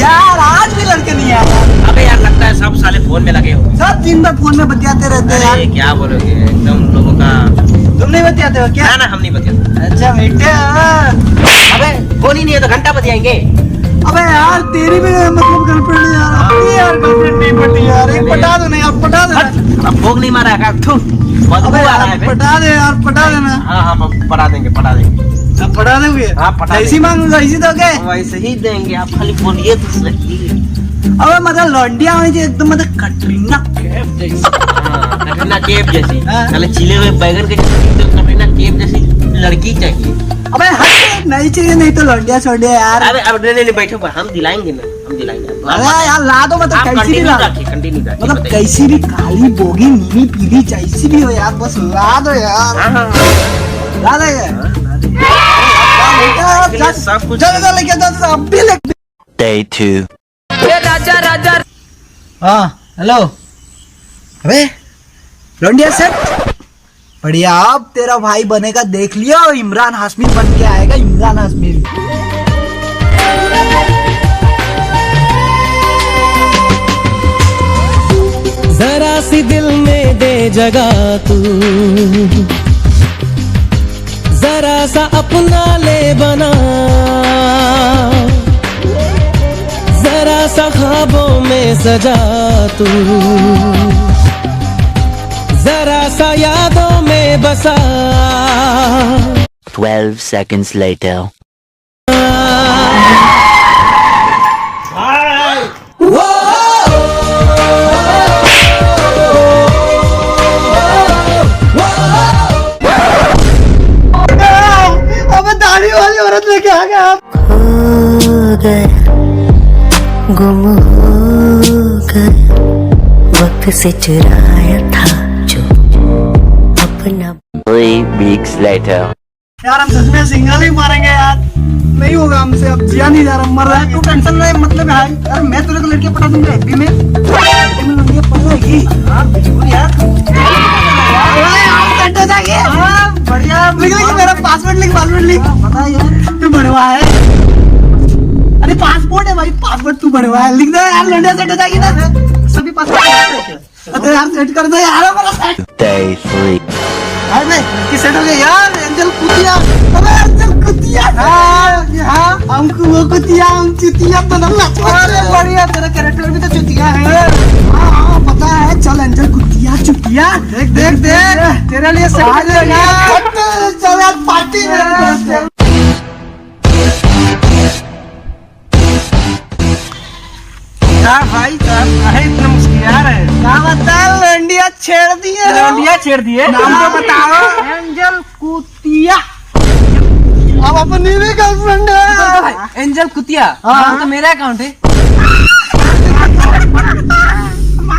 यार आज भी लड़के नहीं आया। अबे यार लगता है सब साले फोन में लगे हो। सब दिन भर फोन में बतियाते रहते हैं अरे यार। क्या बोलोगे एकदम लोगों का। तुम नहीं बतियाते हो क्या? ना हम नहीं बतियाते। अच्छा बेटे। अबे फोन ही नहीं है तो घंटा बतियाएंगे। अबे यार तेरी भी मतलब गर्लफ्रेंड है यार। अपनी यार गर्लफ्रेंड नहीं पटी यार। एक पटा दो ना यार, पटा दो ना। अब भोग नहीं मारा है क्या? थू, बदबू अबे आ रहा यार है बे। पटा दे यार, पटा देना। हाँ पढ़ा देंगे पढ़ा देंगे। अब पटा दोगे? हाँ, पटा ऐसी देंगे। मांगूंगा ऐसी दोगे? वैसे ही देंगे, आप खाली बोलिए तो सही। अबे मतलब लौंडिया होनी चाहिए एकदम, मतलब कटरीना कैफ जैसी। हाँ, कटरीना कैफ जैसी। हाँ। साले छिले हुए बैगन के तो कटरीना कैफ जैसी लड़की चाहिए। अबे हट, नहीं चाहिए नहीं तो लौंडिया छोड़िया यार। अबे अब नहीं बैठो, हम दिलाएंगे ना, हम दिलाएंगे। अरे यार ला दो, मतलब आप कैसी भी कंटिन्यू ला। रखिए, कंटिन्यू रखिए, मतलब बताइए। कैसी भी, काली बोगी नीली पीली जैसी भी हो यार, बस ला दो यार। हाँ, हाँ, ला दो यार। हाँ, सब कुछ। चलो लेके जाओ, अब भी लेके। Day 2. हाँ हेलो। अबे लौंडिया सेट बढ़िया। अब तेरा भाई बनेगा, देख लियो। इमरान हाशमी बन के आएगा, इमरान हाशमी। जरा सी दिल में दे जगह तू, जरा सा अपना ले बना, जरा सा ख्वाबों में सजा तू, जरा सा यादों में बसा। 12 seconds later. अबे दाढ़ी वाली औरत लेके आ गया आप। हो गया, गुम हो गया, वक्त से चुराया था जो अपना। 3 weeks later. यार हम सच में सिंगल ही मारेंगे यार। नहीं होगा हमसे, अब जिया नहीं जा रहा, मर रहा है। तू टेंशन नहीं, मतलब है यार, मैं तुझे को लड़के पटा दूंगा एफबी में। एफबी में लड़के पटाएगी। हाँ बिल्कुल यार। हाँ बढ़िया। लिख मेरा पासवर्ड लिख, पासवर्ड लिख। पता यार तू बढ़वा है। अरे पासपोर्ट है भाई, पासवर्ड तू बढ़वा है। लिख दे यार, लौंडिया सेट हो जाएगी ना सभी पासपोर्ट। अरे यार सेट कर दे यार मेरा सेट। Day 3. अरे कि सेट हो गया यार। एंजल कुतिया। अबे एंजल कुतिया। हाँ हमको वो कुतिया, हम चुतिया बनना। अरे बढ़िया, तेरा कैरेक्टर भी तो चुतिया है। हाँ पता है। चल एंजल कुतिया चुतिया। देख देख देख तेरे लिए सेट चल यार पार्टी में। क्या भाई इतना मुस्कुरा रहे? क्या बता, लौंडिया छेड़ दिए। लौंडिया छेड़ दिए? नाम तो बताओ। एंजल कुतिया। अब अपनी भी गर्लफ्रेंड है। एंजल कुतिया। हाँ तो मेरा अकाउंट है।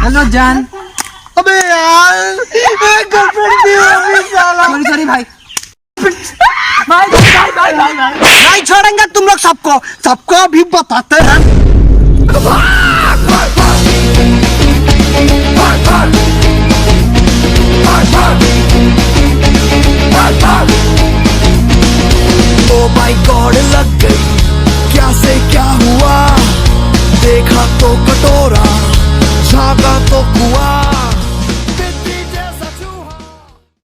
हेलो जान। अबे यार गर्लफ्रेंड भी होगी साला। सॉरी भाई। नहीं छोड़ेंगे तुम लोग सबको, सबको भी बताते हैं। ओ माय गॉड लग गई, क्या से क्या हुआ, देखा तो कटोरा, झांका तो कुआं।